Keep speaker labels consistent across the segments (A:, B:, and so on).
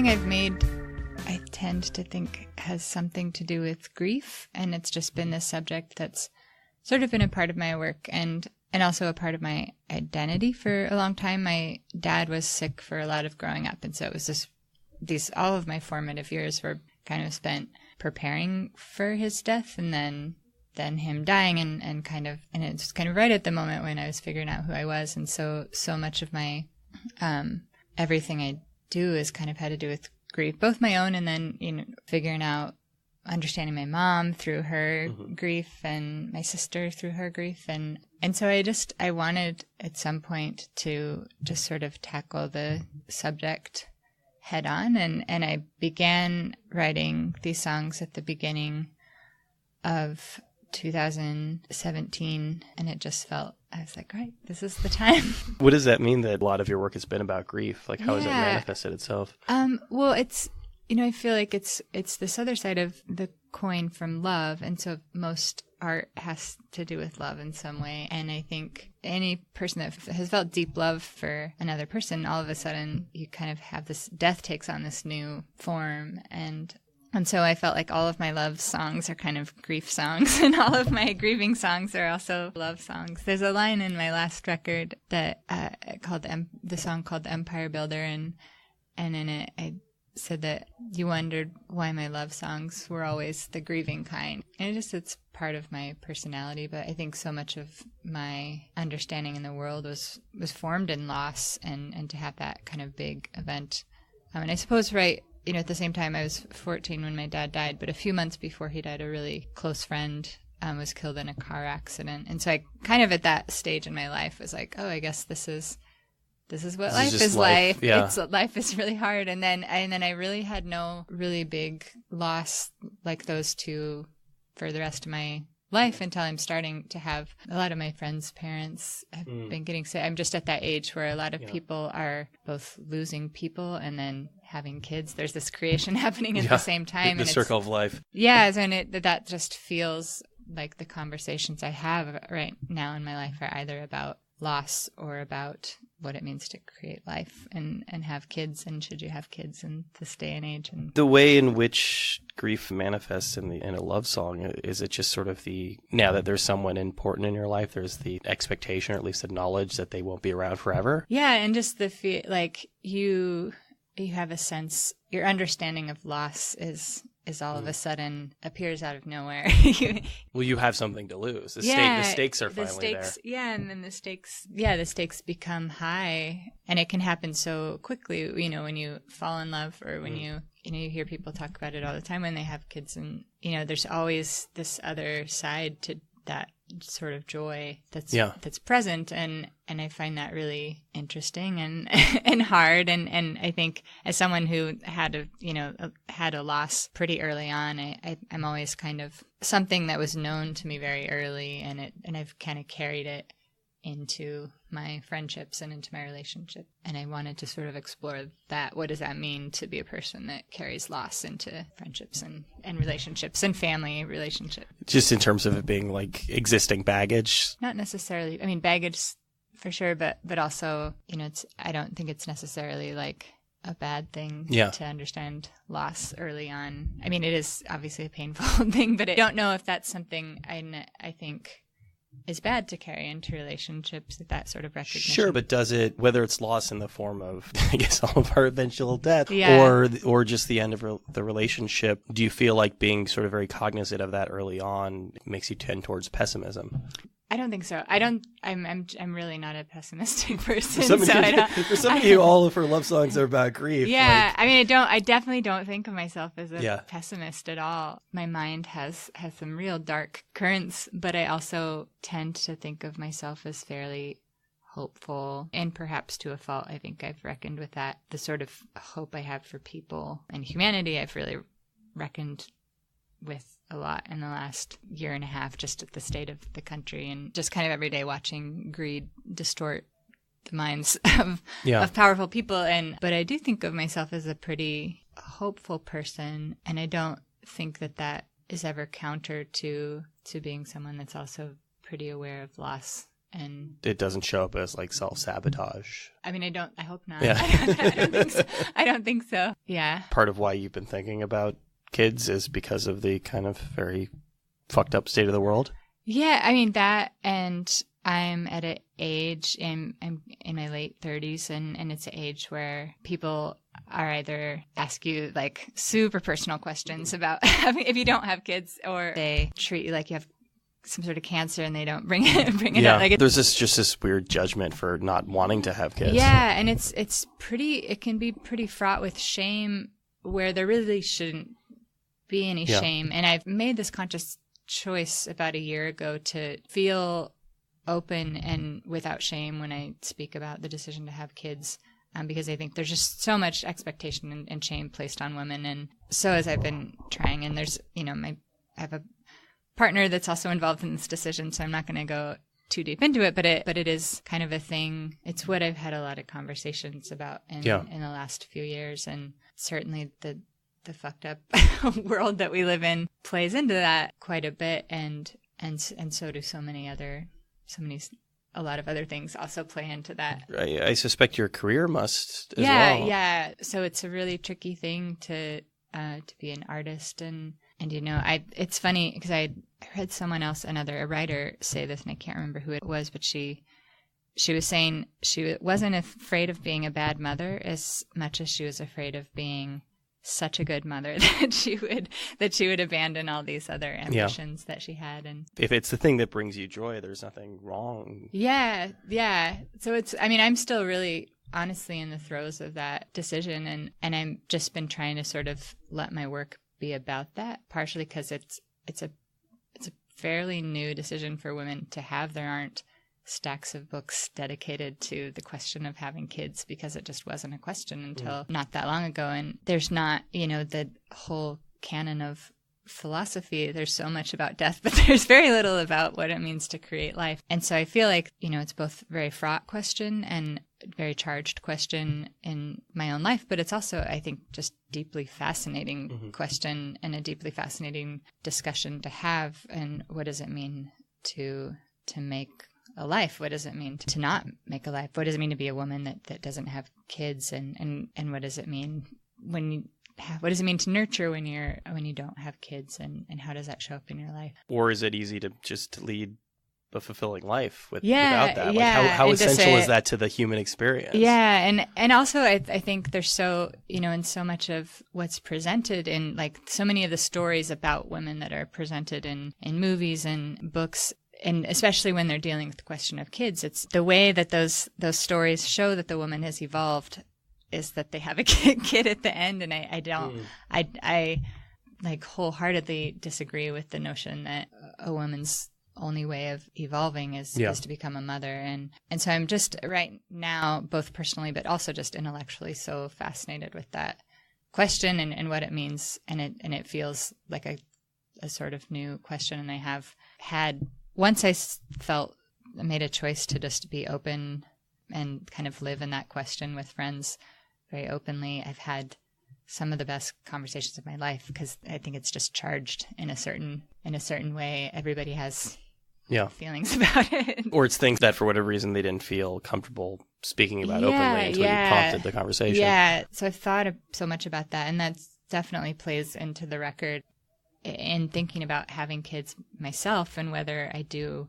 A: everything I've made, I tend to think has something to do with grief. And it's just been this subject that's sort of been a part of my work and also a part of my identity for a long time. My dad was sick for a lot of growing up. And so it was all of my formative years were kind of spent preparing for his death and then him dying and it's kind of right at the moment when I was figuring out who I was. And so much of my, everything I do is kind of had to do with grief, both my own and then, figuring out, understanding my mom through her grief and my sister through her grief. And so I wanted at some point to just sort of tackle the subject head on. And I began writing these songs at the beginning of 2017, and it just felt, I was like, right, this is the time.
B: What does that mean that a lot of your work has been about grief? Like, how has it manifested itself?
A: Well, it's, I feel like it's this other side of the coin from love. And so most art has to do with love in some way. And I think any person that has felt deep love for another person, all of a sudden you kind of have this, death takes on this new form. And so I felt like all of my love songs are kind of grief songs, and all of my grieving songs are also love songs. There's a line in my last record that the song called Empire Builder, and in it I said that you wondered why my love songs were always the grieving kind. And it's part of my personality, but I think so much of my understanding in the world was formed in loss, and to have that kind of big event. And I suppose at the same time, I was 14 when my dad died, but a few months before he died, a really close friend was killed in a car accident. And so I kind of at that stage in my life was like, oh, I guess this is what life is like.
B: Yeah.
A: Life is really hard. And then I really had no really big loss like those two for the rest of my life until I'm starting to have a lot of my friends' parents have been getting sick. I'm just at that age where a lot of people are both losing people and then having kids. There's this creation happening at the same time.
B: The circle of life.
A: Yeah, and that just feels like the conversations I have right now in my life are either about loss or about what it means to create life and have kids, and should you have kids in this day and age. And
B: the way in which grief manifests in a love song, is it just sort of now that there's someone important in your life, there's the expectation, or at least the knowledge that they won't be around forever? Yeah,
A: and just the feel like you have a sense, your understanding of loss is all of a sudden appears out of nowhere.
B: Well, you have something to lose. The stakes are finally there. Yeah,
A: and then the stakes become high, and it can happen so quickly, when you fall in love, or when you hear people talk about it all the time when they have kids, and, there's always this other side to that sort of joy that's present, and I find that really interesting and and hard, and I think as someone who had a loss pretty early on, I'm always kind of something that was known to me very early, and I've kind of carried it into my friendships and into my relationship, and I wanted to sort of explore that. What does that mean to be a person that carries loss into friendships and relationships and family relationships?
B: Just in terms of it being like existing baggage?
A: Not necessarily. I mean, baggage for sure, but also, I don't think it's necessarily like a bad thing to understand loss early on. I mean, it is obviously a painful thing, but I don't know if that's something I think is bad to carry into relationships, that sort of recognition.
B: Sure, but does it, whether it's loss in the form of, I guess, all of our eventual death, or just the end of the relationship, do you feel like being sort of very cognizant of that early on makes you tend towards pessimism?
A: I don't think so. I'm really not a pessimistic person.
B: For somebody who all of her love songs are about grief.
A: Yeah, I definitely don't think of myself as a pessimist at all. My mind has some real dark currents, but I also tend to think of myself as fairly hopeful, and perhaps to a fault. I think I've reckoned with that. The sort of hope I have for people and humanity, I've really reckoned with a lot in the last year and a half, just at the state of the country, and just kind of every day watching greed distort the minds of powerful people. But I do think of myself as a pretty hopeful person, and I don't think that is ever counter to being someone that's also pretty aware of loss And
B: it doesn't show up as like self-sabotage.
A: I mean, I hope not.
B: Yeah.
A: I don't think so. I don't think so. Yeah.
B: Part of why you've been thinking about kids is because of the kind of very fucked up state of the world.
A: Yeah, I mean that, and I'm at an age, I'm in my late 30s, and it's an age where people are either ask you like super personal questions about if you don't have kids, or they treat you like you have some sort of cancer and they don't bring it up. Like
B: there's just this weird judgment for not wanting to have kids.
A: Yeah, and it can be pretty fraught with shame where there really shouldn't be any shame. And I've made this conscious choice about a year ago to feel open and without shame when I speak about the decision to have kids, because I think there's just so much expectation and shame placed on women. And so as I've been trying, and there's, I have a partner that's also involved in this decision, so I'm not going to go too deep into it, but it is kind of a thing. It's what I've had a lot of conversations about in the last few years, and certainly the fucked up world that we live in plays into that quite a bit, and so do a lot of other things also play into that.
B: I suspect your career must as well.
A: Yeah. So it's a really tricky thing to be an artist, and it's funny because I heard someone else, a writer, say this, and I can't remember who it was, but she was saying she wasn't afraid of being a bad mother as much as she was afraid of being such a good mother that she would abandon all these other ambitions that she had. And
B: if it's the thing that brings you joy, there's nothing wrong.
A: Yeah. So I'm still really honestly in the throes of that decision, and I've just been trying to sort of let my work be about that, partially because it's a fairly new decision for women to have. There aren't stacks of books dedicated to the question of having kids because it just wasn't a question until not that long ago. And there's not, the whole canon of philosophy. There's so much about death, but there's very little about what it means to create life. And so I feel like, it's both a very fraught question and very charged question in my own life, but it's also, I think, just deeply fascinating question and a deeply fascinating discussion to have. And what does it mean to make a life? What does it mean to not make a life? What does it mean to be a woman that doesn't have kids? And what does it mean what does it mean to nurture when you don't have kids? And how does that show up in your life?
B: Or is it easy to just lead a fulfilling life without that? Like how essential is that to the human experience?
A: Yeah. And also I think there's so, in so much of what's presented in like so many of the stories about women that are presented in movies and books, and especially when they're dealing with the question of kids, it's the way that those stories show that the woman has evolved is that they have a kid at the end. And I like wholeheartedly disagree with the notion that a woman's only way of evolving is to become a mother. And so I'm just right now, both personally, but also just intellectually, so fascinated with that question and what it means. And it feels like a sort of new question. And I have had, once I made a choice to just be open and kind of live in that question with friends very openly, I've had some of the best conversations of my life because I think it's just charged in a certain way. Everybody has feelings about it.
B: Or it's things that for whatever reason they didn't feel comfortable speaking about openly until you prompted the conversation.
A: Yeah. So I've thought so much about that, and that definitely plays into the record in thinking about having kids myself and whether I do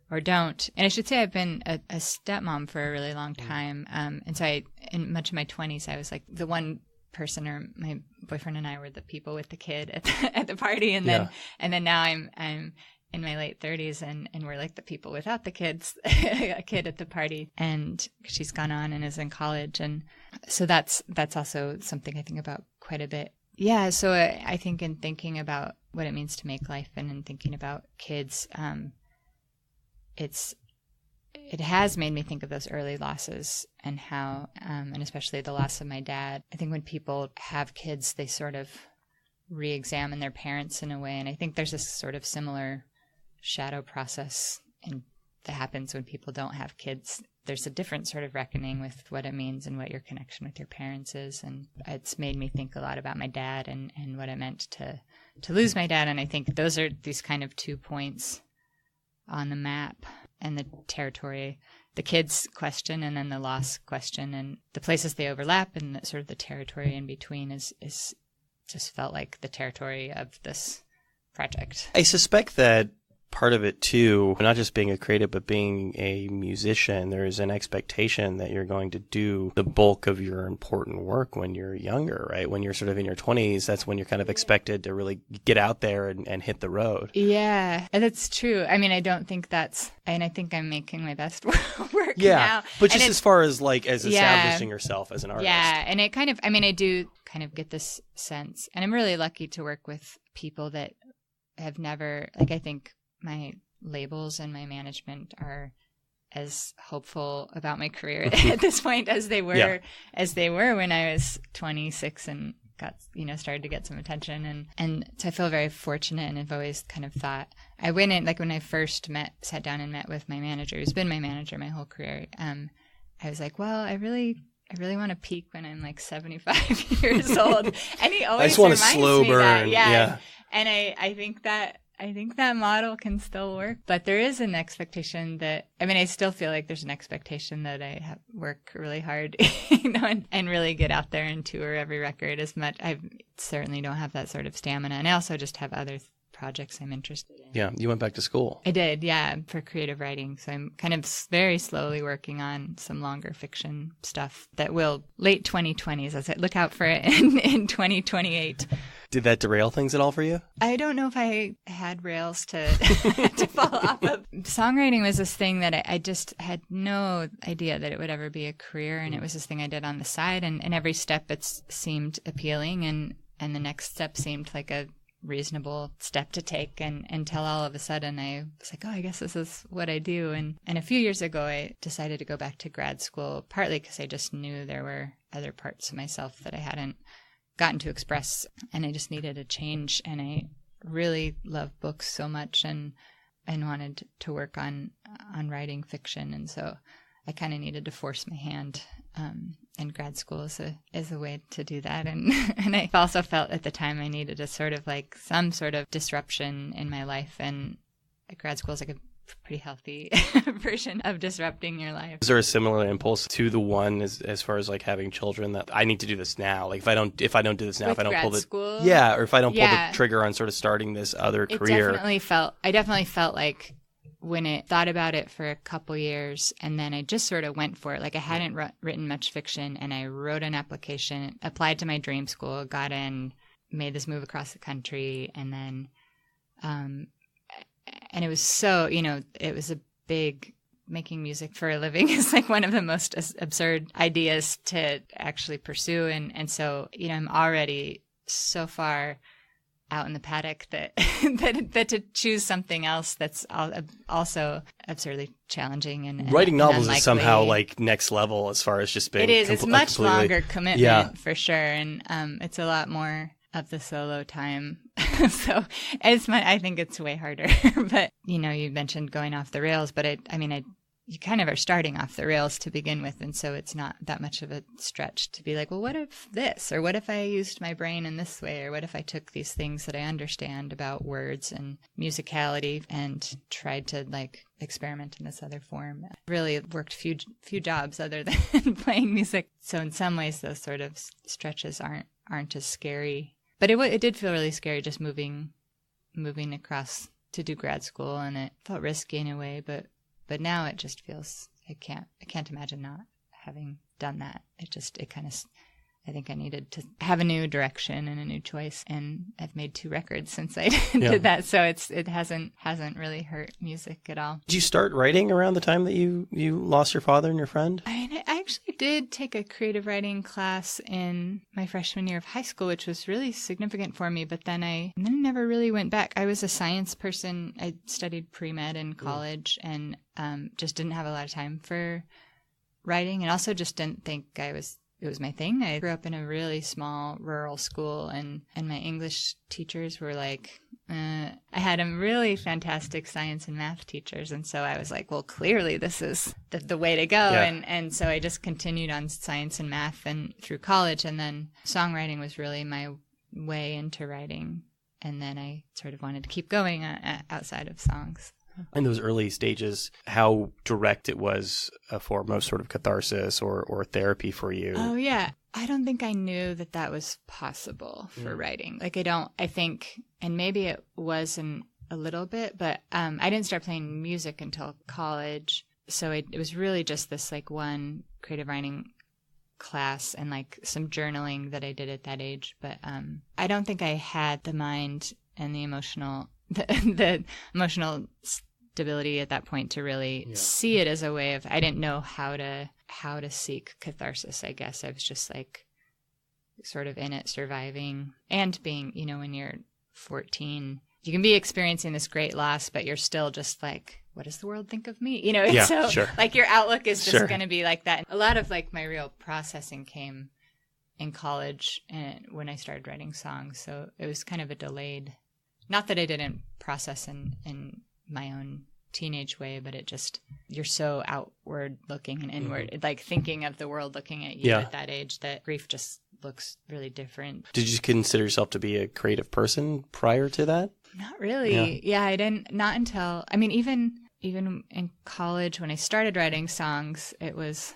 A: or don't. And I should say I've been a stepmom for a really long time. And so in much of my 20s, I was like the one person, or my boyfriend and I were the people with the kid at the party. And then now I'm in my late 30s and we're like the people without the kids, a kid at the party, and she's gone on and is in college. And so that's also something I think about quite a bit. Yeah. So I think in thinking about what it means to make life and in thinking about kids, it has made me think of those early losses and how, and especially the loss of my dad. I think when people have kids, they sort of re-examine their parents in a way. And I think there's this sort of similar shadow process that happens when people don't have kids. There's a different sort of reckoning with what it means and what your connection with your parents is. And it's made me think a lot about my dad and what it meant to lose my dad. And I think those are these kind of 2 points on the map. the territory, the kids question, and then the loss question, and the places they overlap, and sort of the territory in between is just felt like the territory of this project.
B: I suspect that part of it too, not just being a creative, but being a musician, there's an expectation that you're going to do the bulk of your important work when you're younger, right? When you're sort of in your 20s, that's when you're kind of expected to really get out there and hit the road.
A: Yeah, and that's true. I mean, I don't think and I think I'm making my best work
B: yeah,
A: now.
B: But just as far as establishing yourself as an artist.
A: Yeah, and it I do kind of get this sense, and I'm really lucky to work with people that have never, I think my labels and my management are as hopeful about my career at this point as they were when I was 26 and got, started to get some attention. And so I feel very fortunate, and I've always kind of thought, I went in, when I first sat down and met with my manager, who's been my manager my whole career, I was like, well, I really want to peak when I'm 75 years old. And he always
B: I just want a
A: reminds
B: slow
A: me
B: burn.
A: that.
B: Yeah.
A: And I think that model can still work, but there is an expectation that, I still feel like there's an expectation that I work really hard, and really get out there and tour every record as much. I certainly don't have that sort of stamina. And I also just have other projects I'm interested in.
B: Yeah. You went back to school.
A: I did. Yeah. For creative writing. So I'm kind of very slowly working on some longer fiction stuff that will late 2020s. I said, look out for it in 2028.
B: Did that derail things at all for you?
A: I don't know if I had rails to to fall off of. Songwriting was this thing that I just had no idea that it would ever be a career, and it was this thing I did on the side, and every step it seemed appealing, and the next step seemed like a reasonable step to take, and until all of a sudden I was like, oh, I guess this is what I do. And a few years ago I decided to go back to grad school, partly because I just knew there were other parts of myself that I hadn't gotten to express, and I just needed a change. And I really love books so much, and wanted to work on writing fiction, and so I kind of needed to force my hand. And grad school is a way to do that, and I also felt at the time I needed a sort of some sort of disruption in my life, and grad school is a pretty healthy version of disrupting your life.
B: Is there a similar impulse to the one as far as having children, that I need to do this now? If I don't do this now,
A: With
B: if I don't pull the
A: school?
B: Yeah, or if I don't pull the trigger on sort of starting this other career.
A: I definitely felt like when I thought about it for a couple years, and then I just sort of went for it. I hadn't written much fiction, and I wrote an application, applied to my dream school, got in, made this move across the country, and then and it was so, it was a big, making music for a living is one of the most absurd ideas to actually pursue. And so, I'm already so far out in the paddock that to choose something else that's also absurdly challenging and
B: writing novels
A: unlikely.
B: Is somehow next level as far as just being.
A: It is. It's much longer commitment for sure, and it's a lot more of the solo time. So I think it's way harder. But you mentioned going off the rails, but you kind of are starting off the rails to begin with, and so it's not that much of a stretch to be like, well, what if this, or what if I used my brain in this way, or what if I took these things that I understand about words and musicality and tried to experiment in this other form. I really worked few jobs other than playing music, so in some ways those sort of stretches aren't as scary. But it did feel really scary just moving across to do grad school, and it felt risky in a way, but now it just feels, I can't imagine not having done that. I think I needed to have a new direction and a new choice, and I've made 2 records since I did that, so it hasn't really hurt music at all.
B: Did you start writing around the time that you lost your father and your friend?
A: I actually did take a creative writing class in my freshman year of high school, which was really significant for me, but then I never really went back. I was a science person. I studied pre-med in college, and just didn't have a lot of time for writing, and also just didn't think it was my thing. I grew up in a really small rural school, and my English teachers were I had really fantastic science and math teachers, and so I was like, well, clearly this is the way to go. Yeah. And so I just continued on science and math and through college, and then songwriting was really my way into writing, and then I sort of wanted to keep going outside of songs.
B: In those early stages, how direct it was a form of sort of catharsis or therapy for you?
A: Oh, yeah. I don't think I knew that that was possible for writing. Like, I think, and maybe it wasn't a little bit, but I didn't start playing music until college. So it was really just this like one creative writing class and like some journaling that I did at that age. But I don't think I had the mind and the emotional stability at that point to really see it as a way of, I didn't know how to seek catharsis, I guess. I was just like sort of in it, surviving and being, when you're 14, you can be experiencing this great loss, but you're still just like, what does the world think of me? So
B: sure.
A: Like your outlook is just
B: Sure.
A: going to be like that. A lot of like my real processing came in college and when I started writing songs. So it was kind of a delayed, not that I didn't process in my own teenage way, but it just, you're so outward looking and inward, like thinking of the world looking at you at that age, that grief just looks really different.
B: Did you consider yourself to be a creative person prior to that?
A: Not really. Yeah, I didn't, not until, I mean, even in college when I started writing songs, it was,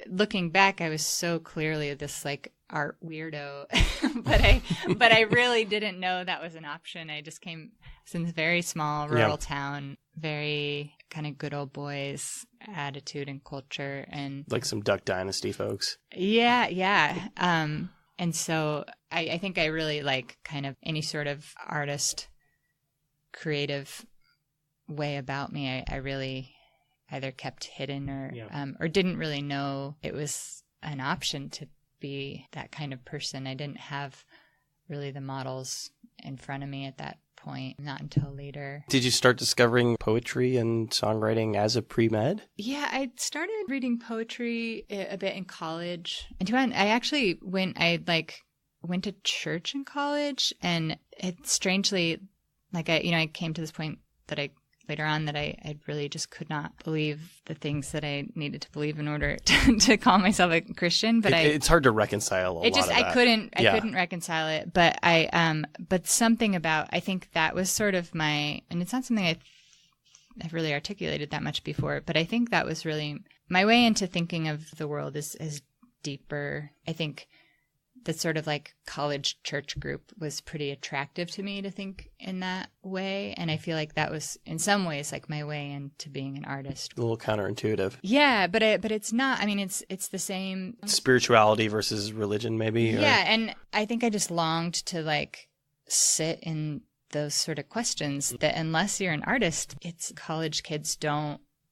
A: looking back, I was so clearly this like art weirdo, but I really didn't know that was an option. I just came from this very small rural town, very kind of good old boys attitude and culture, and
B: like some Duck Dynasty folks.
A: Yeah. And so I think I really like kind of any sort of artist, creative way about me. I really either kept hidden or didn't really know it was an option to be that kind of person. I didn't have really the models in front of me at that point, not until later. Did
B: you start discovering poetry and songwriting as a pre-med?
A: Yeah, I started reading poetry a bit in college. And I actually went to church in college, and it strangely, like I came to this point that later on that I really just could not believe the things that I needed to believe in order to call myself a Christian. But
B: it's hard to reconcile a lot of that.
A: I couldn't reconcile it. But but something about, I think that was sort of and it's not something I've really articulated that much before, but I think that was really my way into thinking of the world is deeper. I think that sort of like college church group was pretty attractive to me to think in that way. And I feel like that was in some ways like my way into being an artist.
B: A little counterintuitive.
A: Yeah, but it's not. I mean, it's the same.
B: Spirituality versus religion, maybe?
A: Yeah, and I think I just longed to like sit in those sort of questions that unless you're an artist,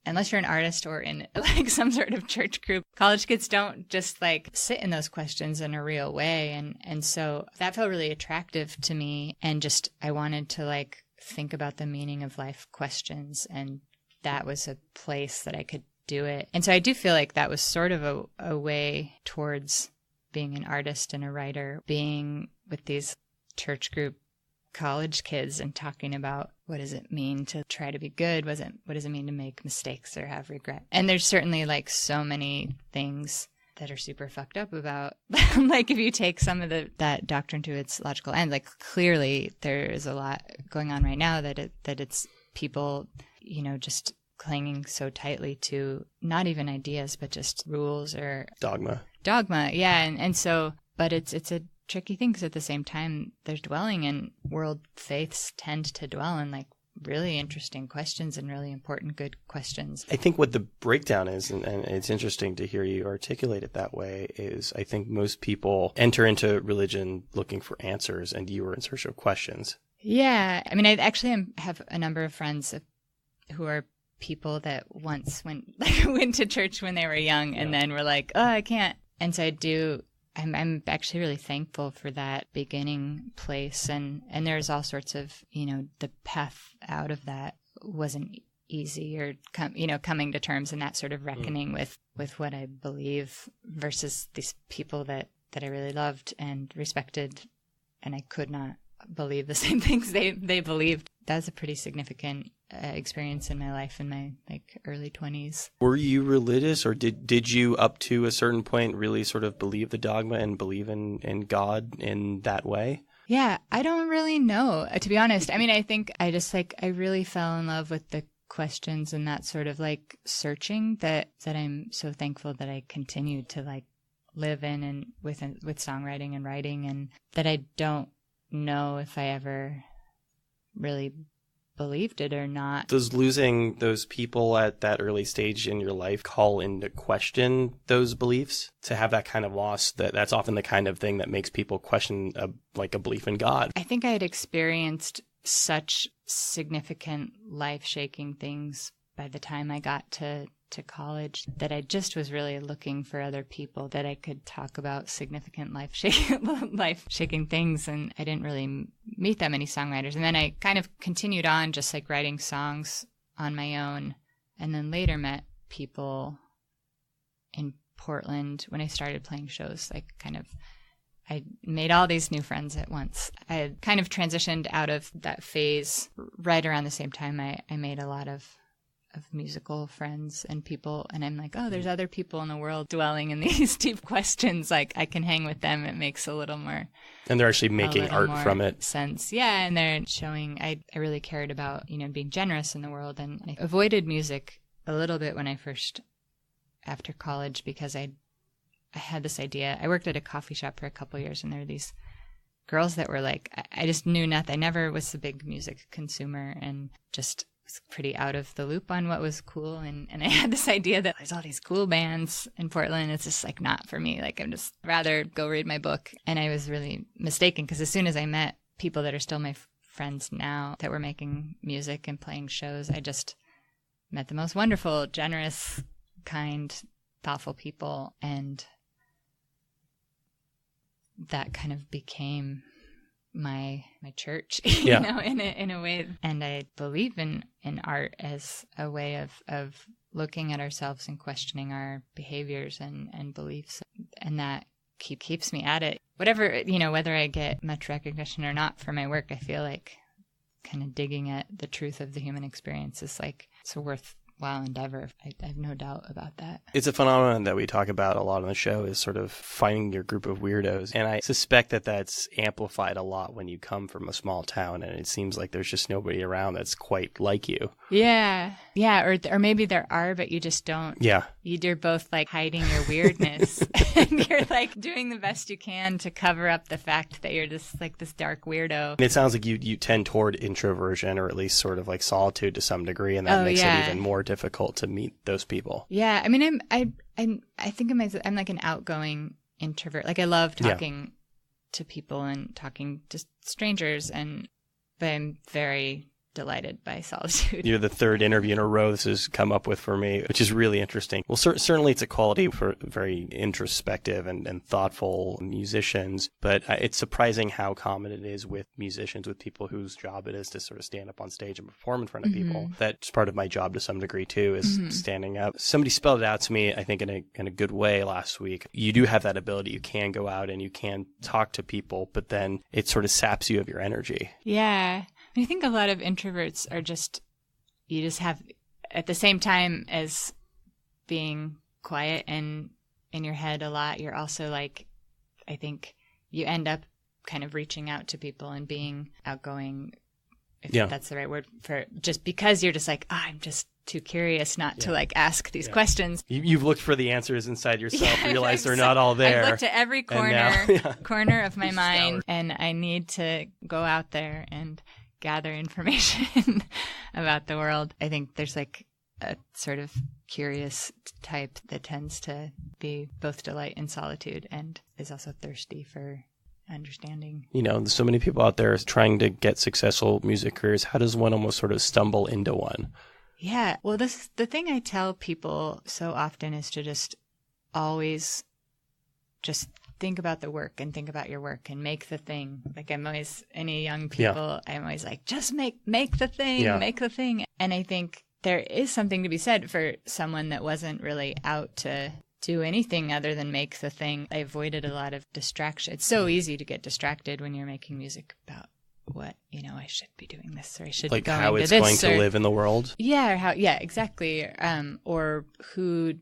A: unless you're an artist or in like some sort of church group, college kids don't just like sit in those questions in a real way. And so that felt really attractive to me. And just, I wanted to like think about the meaning of life questions. And that was a place that I could do it. And so I do feel like that was sort of a way towards being an artist and a writer, being with these church group college kids and talking about what does it mean to try to be good? What does it mean to make mistakes or have regret? And there's certainly like so many things that are super fucked up about, like if you take some of that doctrine to its logical end, like clearly there is a lot going on right now that it's people, just clinging so tightly to not even ideas, but just rules or
B: dogma.
A: Yeah. And so, but it's a tricky thing because at the same time they're dwelling in world faiths tend to dwell in like really interesting questions and really important good questions.
B: I think what the breakdown is, and it's interesting to hear you articulate it that way, is I think most people enter into religion looking for answers, and you were in search of questions.
A: Yeah, I mean, I actually have a number of friends who are people that once went to church when they were young and then were like, oh, I can't. And so I'm actually really thankful for that beginning place. And there's all sorts of, the path out of that wasn't easy or, coming to terms and that sort of reckoning with what I believe versus these people that I really loved and respected. And I could not believe the same things they believed. That was a pretty significant experience in my life in my early 20s.
B: Were you religious, or did you up to a certain point really sort of believe the dogma and believe in God in that way?
A: Yeah, I don't really know, to be honest. I mean, I think I just I really fell in love with the questions and that sort of like searching that I'm so thankful that I continue to like live in and with songwriting and writing, and that I don't know if I ever really believed it or not.
B: Does losing those people at that early stage in your life call into question those beliefs? To have that kind of loss, that's often the kind of thing that makes people question a belief in God.
A: I think I had experienced such significant life-shaking things by the time I got to college that I just was really looking for other people that I could talk about significant life-shaking things, and I didn't really meet that many songwriters. And then I kind of continued on just like writing songs on my own, and then later met people in Portland when I started playing shows. Like I made all these new friends at once. I had kind of transitioned out of that phase right around the same time I made a lot of musical friends and people, and I'm like, oh, there's other people in the world dwelling in these deep questions. Like I can hang with them. It makes a little more,
B: and they're actually making art from it.
A: Sense, yeah, and they're showing. I really cared about being generous in the world, and I avoided music a little bit when I first after college because I had this idea. I worked at a coffee shop for a couple of years, and there were these girls that were like, I just knew nothing. I never was a big music consumer, and just was pretty out of the loop on what was cool. And I had this idea that there's all these cool bands in Portland. It's just like not for me. Like I'm just rather go read my book. And I was really mistaken, because as soon as I met people that are still my friends now that were making music and playing shows, I just met the most wonderful, generous, kind, thoughtful people. And that kind of became my church, in a way. And I believe in art as a way of looking at ourselves and questioning our behaviors and beliefs. And that keeps me at it. Whatever, whether I get much recognition or not for my work, I feel like kind of digging at the truth of the human experience is like, it's a worthwhile endeavor. I have no doubt about that.
B: It's a phenomenon that we talk about a lot on the show, is sort of finding your group of weirdos. And I suspect that that's amplified a lot when you come from a small town and it seems like there's just nobody around that's quite like you.
A: Yeah. Yeah. Or maybe there are, but you just don't.
B: Yeah.
A: You're both like hiding your weirdness and you're like doing the best you can to cover up the fact that you're just like this dark weirdo.
B: And it sounds like you tend toward introversion, or at least sort of like solitude to some degree. And that makes it even more difficult to meet those people.
A: Yeah, I mean, I think of myself, I'm like an outgoing introvert. Like I love talking to people and talking to strangers, but I'm very delighted by solitude.
B: You're the third interview in a row this has come up with for me, which is really interesting. Well, certainly it's a quality for very introspective and thoughtful musicians, but it's surprising how common it is with musicians, with people whose job it is to sort of stand up on stage and perform in front of people. That's part of my job to some degree too, is standing up. Somebody spelled it out to me, I think in a good way last week. You do have that ability. You can go out and you can talk to people, but then it sort of saps you of your energy.
A: Yeah. I think a lot of introverts are you just have, at the same time as being quiet and in your head a lot, you're also like, I think you end up kind of reaching out to people and being outgoing, if that's the right word, for just because you're just like, I'm just too curious not to like ask these questions.
B: You've looked for the answers inside yourself, realized they're not all there.
A: I've looked at every corner of my mind, and I need to go out there and gather information about the world. I think there's like a sort of curious type that tends to be both delight in solitude and is also thirsty for understanding.
B: There's so many people out there trying to get successful music careers. How does one almost sort of stumble into one?
A: Yeah. Well, the thing I tell people so often is to just always just think about the work and think about your work and make the thing. Like I'm always, any young people, I'm always like, just make the thing, make the thing. And I think there is something to be said for someone that wasn't really out to do anything other than make the thing. I avoided a lot of distraction. It's so easy to get distracted when you're making music about what, I should be doing this, or I should be going
B: how
A: to
B: it's
A: this,
B: going to live in the world.
A: Yeah, or how, exactly. Or who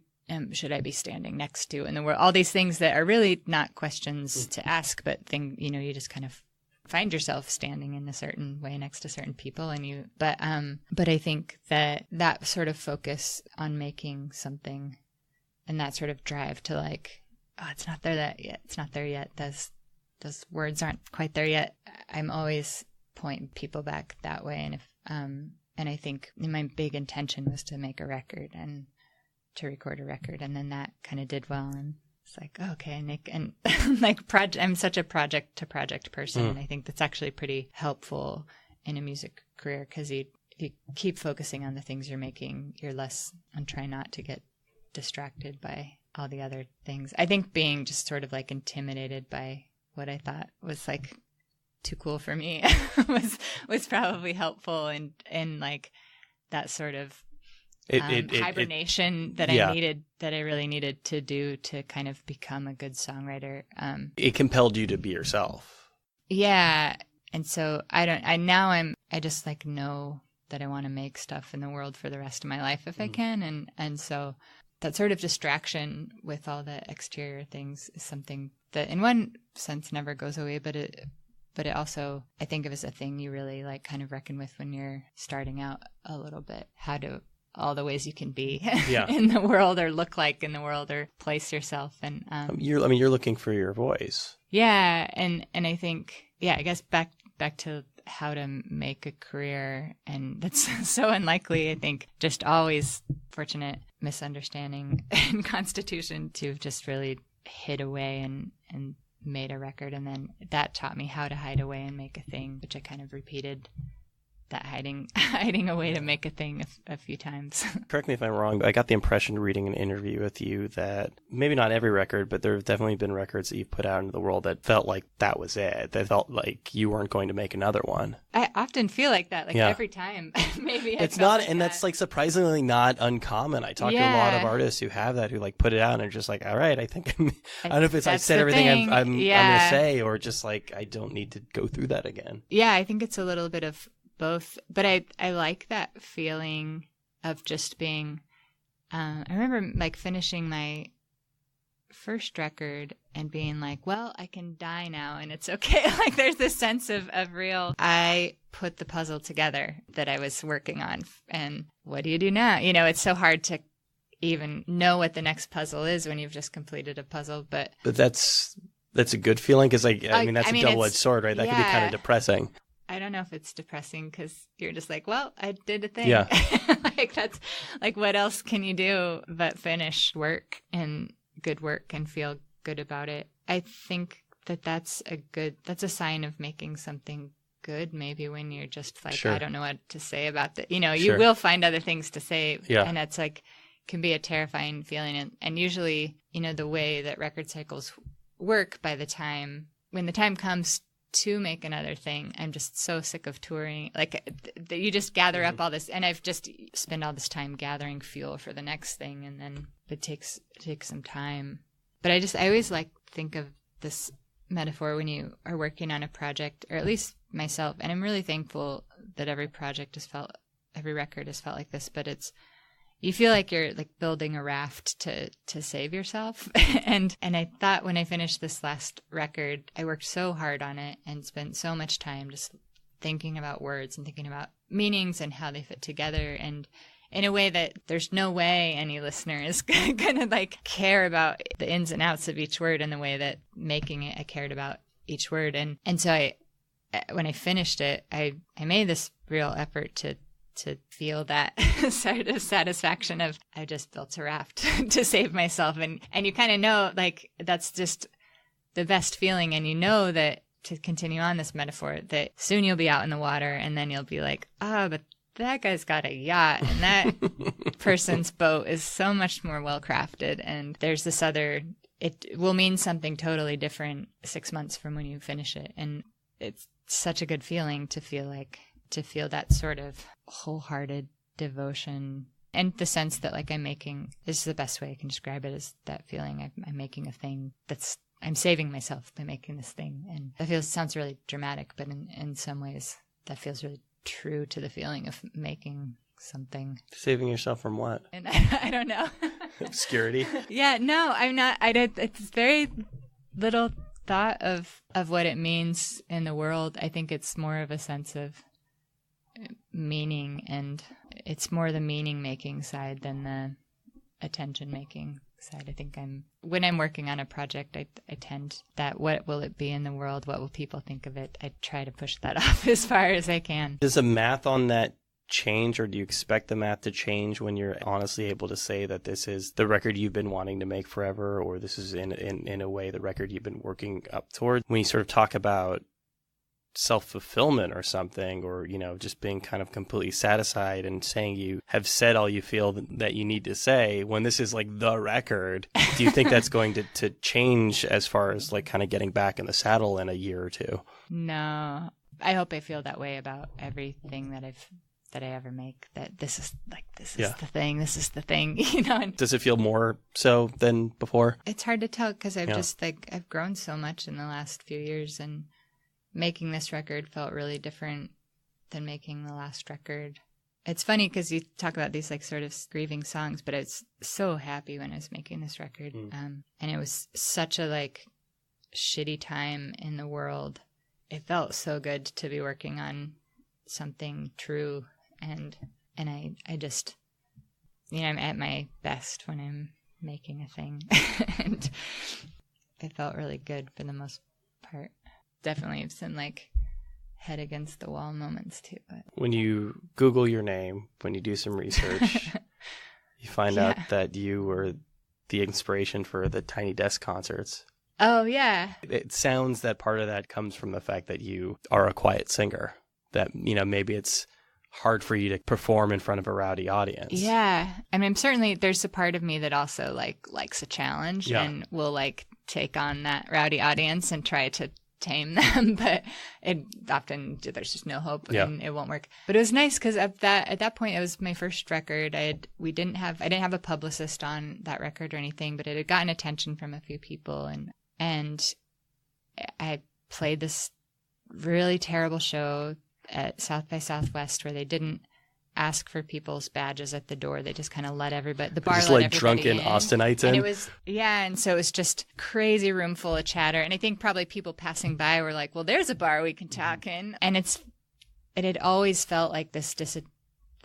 A: should I be standing next to in the world? All these things that are really not questions to ask, but you just kind of find yourself standing in a certain way next to certain people, but I think that sort of focus on making something and that sort of drive to like, oh, it's not there yet. Those words aren't quite there yet. I'm always pointing people back that way. And I think my big intention was to make a record and to record a record. And then that kind of did well. And it's like, oh, okay, and like I'm such a project to project person. And I think that's actually pretty helpful in a music career, because if you keep focusing on the things you're making, you're less, and try not to get distracted by all the other things. I think being just sort of like intimidated by what I thought was like too cool for me was probably helpful, and like that sort of hibernation that I really needed to do to kind of become a good songwriter.
B: It compelled you to be yourself.
A: Yeah. And so I just like know that I want to make stuff in the world for the rest of my life if I can. And so that sort of distraction with all the exterior things is something that in one sense never goes away, but it also, I think of as a thing you really like kind of reckon with when you're starting out a little bit, all the ways you can be in the world, or look like in the world, or place yourself. And
B: you're looking for your voice.
A: Yeah. And I think, I guess back to how to make a career, and that's so unlikely. I think just always fortunate misunderstanding and constitution to have just really hid away and made a record. And then that taught me how to hide away and make a thing, which I kind of repeated that hiding away to make a thing a few times.
B: Correct me if I'm wrong, but I got the impression reading an interview with you that maybe not every record, but there have definitely been records that you've put out into the world that felt like that was it. That felt like you weren't going to make another one.
A: I often feel like that, every time. Maybe
B: it's not, like, and that's like surprisingly not uncommon. I talk to a lot of artists who have that, who like put it out and are just like, all right, I think I don't know if it's I said everything I'm going to say, or just like I don't need to go through that again. Yeah,
A: I think it's a little bit of both, but I like that feeling of just being I remember like finishing my first record and being like, well, I can die now and it's okay. Like there's this sense of real, I put the puzzle together that I was working on, and what do you do now? It's so hard to even know what the next puzzle is when you've just completed a puzzle, but
B: that's a good feeling, because that's a double-edged sword, right? That can be kind of depressing.
A: I don't know if it's depressing, because you're just like, well, I did a thing.
B: Yeah.
A: Like that's like, what else can you do but finish work and good work and feel good about it? I think that's a sign of making something good. Maybe when you're just like, sure, I don't know what to say about that. You will find other things to say.
B: Yeah.
A: And that's like, can be a terrifying feeling. And usually, the way that record cycles work, when the time comes to make another thing, I'm just so sick of touring. Like you just gather up all this, and I've just spent all this time gathering fuel for the next thing, and then it takes some time. But I always like think of this metaphor when you are working on a project, or at least myself, and I'm really thankful that every record has felt like this, but you feel like you're like building a raft to save yourself. and I thought when I finished this last record, I worked so hard on it and spent so much time just thinking about words and thinking about meanings and how they fit together, and in a way that there's no way any listener is gonna like care about the ins and outs of each word in the way that making it I cared about each word. And so when I finished it, I made this real effort to feel that sort of satisfaction of, I just built a raft to save myself. And you kind of know, like, that's just the best feeling. And you know that, to continue on this metaphor, that soon you'll be out in the water, and then you'll be like, but that guy's got a yacht, and that person's boat is so much more well-crafted. And there's this other, it will mean something totally different 6 months from when you finish it. And it's such a good feeling to feel that sort of wholehearted devotion, and the sense that like this is the best way I can describe it, is that feeling I'm making a thing I'm saving myself by making this thing. And that sounds really dramatic, but in some ways that feels really true to the feeling of making something.
B: Saving yourself from what?
A: And I don't know.
B: Obscurity?
A: Yeah, no, I'm not. It's very little thought of what it means in the world, I think it's more of a sense of meaning, and it's more the meaning making side than the attention making side. I think when I'm working on a project, I tend that what will it be in the world? What will people think of it? I try to push that off as far as I can.
B: Does the math on that change, or do you expect the math to change when you're honestly able to say that this is the record you've been wanting to make forever, or this is in a way the record you've been working up toward? When you sort of talk about self-fulfillment or something, or, you know, just being kind of completely satisfied and saying you have said all you feel that you need to say, when this is like the record, do you think that's going to change as far as like kind of getting back in the saddle in a year or two?
A: No, I hope I feel that way about everything that I ever make, that this is the thing, you know. And
B: does it feel more so than before?
A: It's hard to tell, because I've grown so much in the last few years, and making this record felt really different than making the last record. It's funny because you talk about these like sort of grieving songs, but I was so happy when I was making this record. And it was such a like shitty time in the world. It felt so good to be working on something true. And I just, you know, I'm at my best when I'm making a thing. And it felt really good for the most part. Definitely have some like head against the wall moments too. But
B: when you Google your name, when you do some research, you find out that you were the inspiration for the Tiny Desk concerts.
A: Oh, yeah.
B: It sounds that part of that comes from the fact that you are a quiet singer, that, you know, maybe it's hard for you to perform in front of a rowdy audience.
A: Yeah. I mean, certainly there's a part of me that also like likes a challenge and will like take on that rowdy audience and try to tame them, but it often there's just no hope and it won't work. But it was nice because at that point it was my first record. I didn't have a publicist on that record or anything, but it had gotten attention from a few people, and I played this really terrible show at South by Southwest where they didn't ask for people's badges at the door. They just kind of let everybody, the bar
B: just
A: let
B: like
A: everybody
B: drunken
A: in.
B: Austinites in.
A: And it was, and so it was just crazy room full of chatter. And I think probably people passing by were like, well, there's a bar we can talk in. And it had always felt like this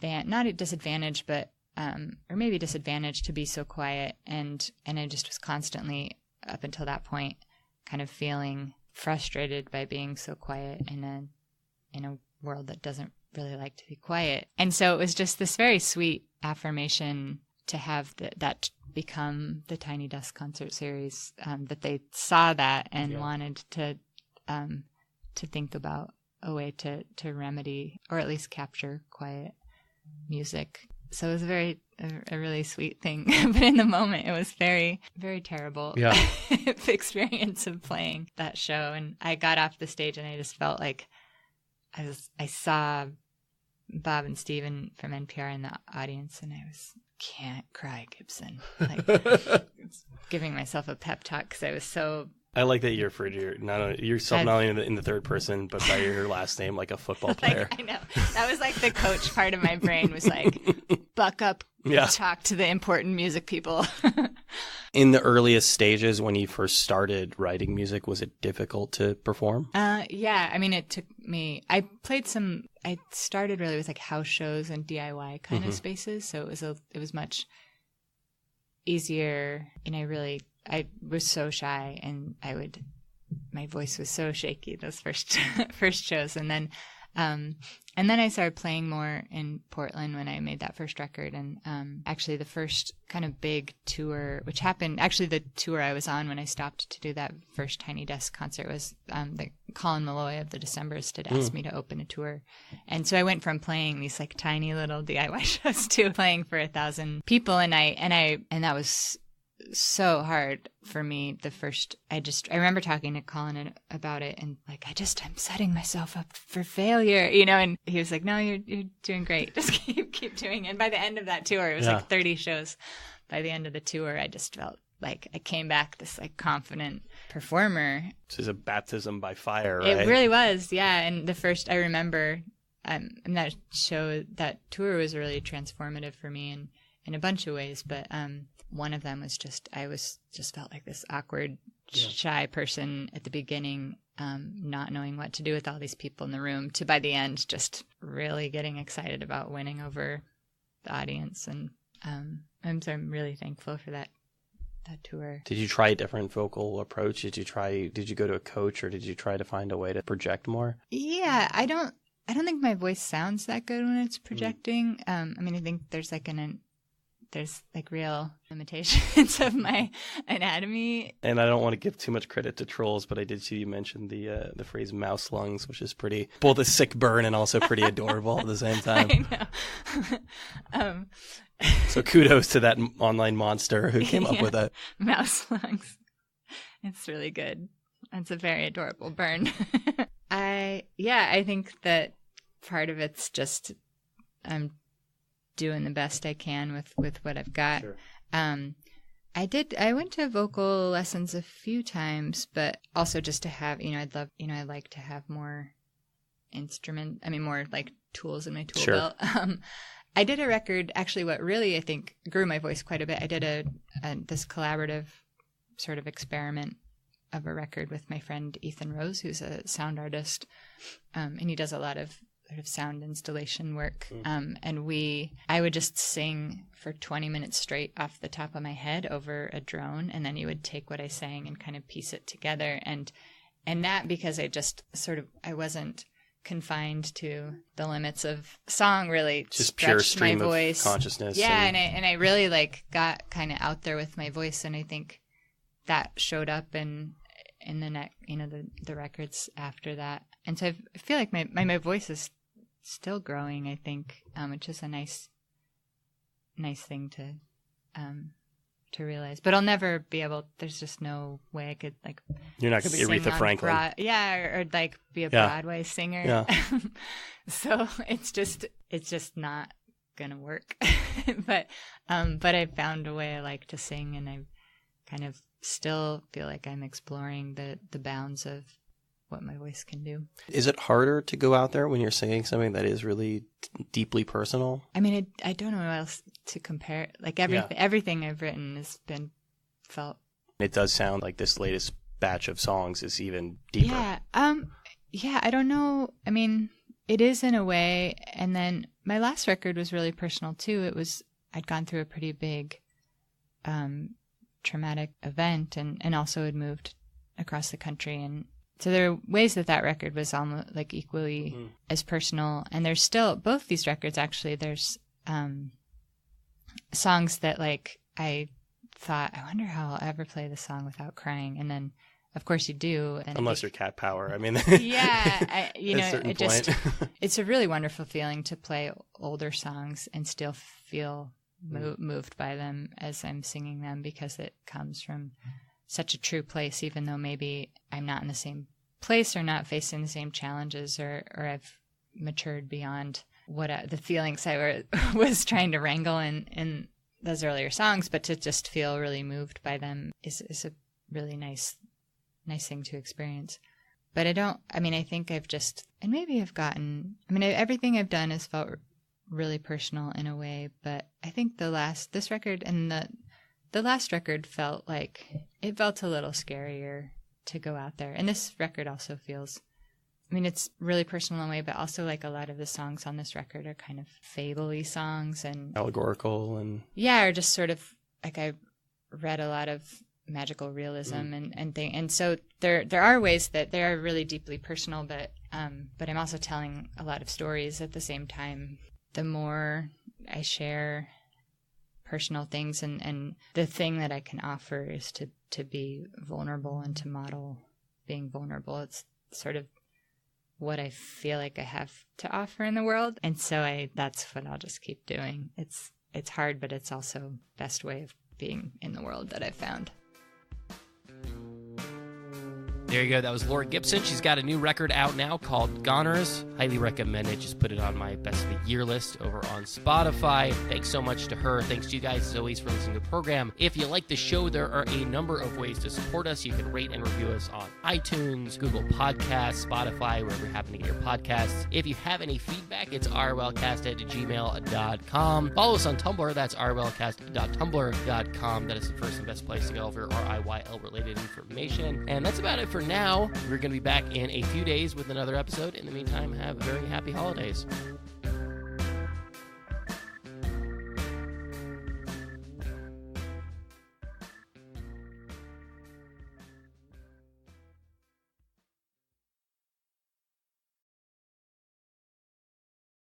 A: not a disadvantage, but, or maybe disadvantage to be so quiet. And I just was constantly, up until that point, kind of feeling frustrated by being so quiet in a world that doesn't really like to be quiet. And so it was just this very sweet affirmation to have that become the Tiny Desk concert series, that they saw that and wanted to think about a way to remedy or at least capture quiet music. So it was a really sweet thing. But in the moment, it was very, very terrible experience of playing that show. And I got off the stage and I just felt like I saw Bob and Steven from NPR in the audience, and I can't cry, Gibson. Like, giving myself a pep talk because I was so.
B: I like that you refer to yourself not only in the third person, but by your last name, like a football player.
A: Like, I know. That was like the coach part of my brain was like, buck up, talk to the important music people.
B: In the earliest stages, when you first started writing music, was it difficult to perform?
A: Yeah. I mean, it took me, I started really with like house shows and DIY kind of spaces. So it was much easier. And I was so shy, and my voice was so shaky those first shows. And then I started playing more in Portland when I made that first record. And actually the first kind of big tour, which happened, actually the tour I was on when I stopped to do that first Tiny Desk concert was the Colin Malloy of the Decemberists had asked me to open a tour. And so I went from playing these like tiny little DIY shows to playing for 1,000 people. And that was so hard for me. I remember talking to Colin about it, and like, I'm setting myself up for failure, you know, and he was like, no, you're doing great. Just keep doing it. And by the end of that tour, it was like 30 shows. By the end of the tour, I just felt like I came back this like confident performer.
B: This is a baptism by fire, right?
A: It really was. Yeah. And I remember, and that tour was really transformative for me in a bunch of ways, but, one of them was I felt like this awkward shy person at the beginning, not knowing what to do with all these people in the room, to by the end just really getting excited about winning over the audience. And I'm really thankful for that tour.
B: Did you try a different vocal approach? Did you go to a coach, or did you try to find a way to project more?
A: Yeah, I don't think my voice sounds that good when it's projecting. I mean, I think there's real limitations of my anatomy.
B: And I don't want to give too much credit to trolls, but I did see you mention the phrase mouse lungs, which is both a sick burn and also pretty adorable at the same time.
A: I know.
B: So kudos to that online monster who came up with it.
A: Mouse lungs. It's really good. It's a very adorable burn. I think that part of it's just I'm doing the best I can with what I've got.
B: Sure.
A: I went to vocal lessons a few times, but also just to have, I'd like to have more more like tools in my tool belt. I did a record, actually what really I think grew my voice quite a bit. I did this collaborative sort of experiment of a record with my friend Ethan Rose, who's a sound artist, and he does a lot of sort of sound installation work. And I would just sing for 20 minutes straight off the top of my head over a drone, and then he would take what I sang and kind of piece it together. And that, because I wasn't confined to the limits of song, really
B: just pure stream
A: my voice.
B: Of consciousness.
A: Yeah, and I really got kind of out there with my voice, and I think that showed up in the records after that. And so I feel like my voice is still growing, I think, which is a nice thing to realize. But I'll never be able, there's just no way I could
B: you're not going to be Aretha Franklin.
A: Or be a Broadway singer.
B: Yeah.
A: So it's just not going to work. But I found a way I like to sing, and I kind of still feel like I'm exploring the bounds of what my voice can do.
B: Is it harder to go out there when you're singing something that is really deeply personal?
A: I mean, I don't know what else to compare. Everything I've written has been felt.
B: It does sound like this latest batch of songs is even deeper.
A: Yeah. I don't know. I mean, it is in a way. And then my last record was really personal too. I'd gone through a pretty big, traumatic event, and also had moved across the country, and so there are ways that record was almost equally as personal. And there's still both these records, actually, there's songs that I thought, I wonder how I'll ever play this song without crying, and then of course you do. And
B: unless you're cat power. I mean,
A: yeah, it's a really wonderful feeling to play older songs and still feel moved by them as I'm singing them, because it comes from such a true place, even though maybe I'm not in the same place or not facing the same challenges, or I've matured beyond what the feelings I was trying to wrangle in those earlier songs. But to just feel really moved by them is a really nice thing to experience. But I think everything I've done has felt really personal in a way, but I think this record and the last record felt a little scarier to go out there. And this record also feels, it's really personal in a way, but also a lot of the songs on this record are kind of fable-y songs and
B: allegorical, and
A: or just sort of I read a lot of magical realism and thing. And so there are ways that they are really deeply personal, but I'm also telling a lot of stories at the same time. The more I share personal things, and the thing that I can offer is to be vulnerable and to model being vulnerable. It's sort of what I feel like I have to offer in the world, and so that's what I'll just keep doing. It's hard, but it's also the best way of being in the world that I've found.
C: There you go. That was Laura Gibson. She's got a new record out now called Goners. Highly recommend it. Just put it on my best of the year list over on Spotify. Thanks so much to her. Thanks to you guys, as always, for listening to the program. If you like the show, there are a number of ways to support us. You can rate and review us on iTunes, Google Podcasts, Spotify, wherever you happen to get your podcasts. If you have any feedback, it's rylcast@gmail.com. Follow us on Tumblr. That's rylcast.tumblr.com. That is the first and best place to go for RIYL related information. And that's about it for now. We're going to be back in a few days with another episode. In the meantime, have very happy holidays.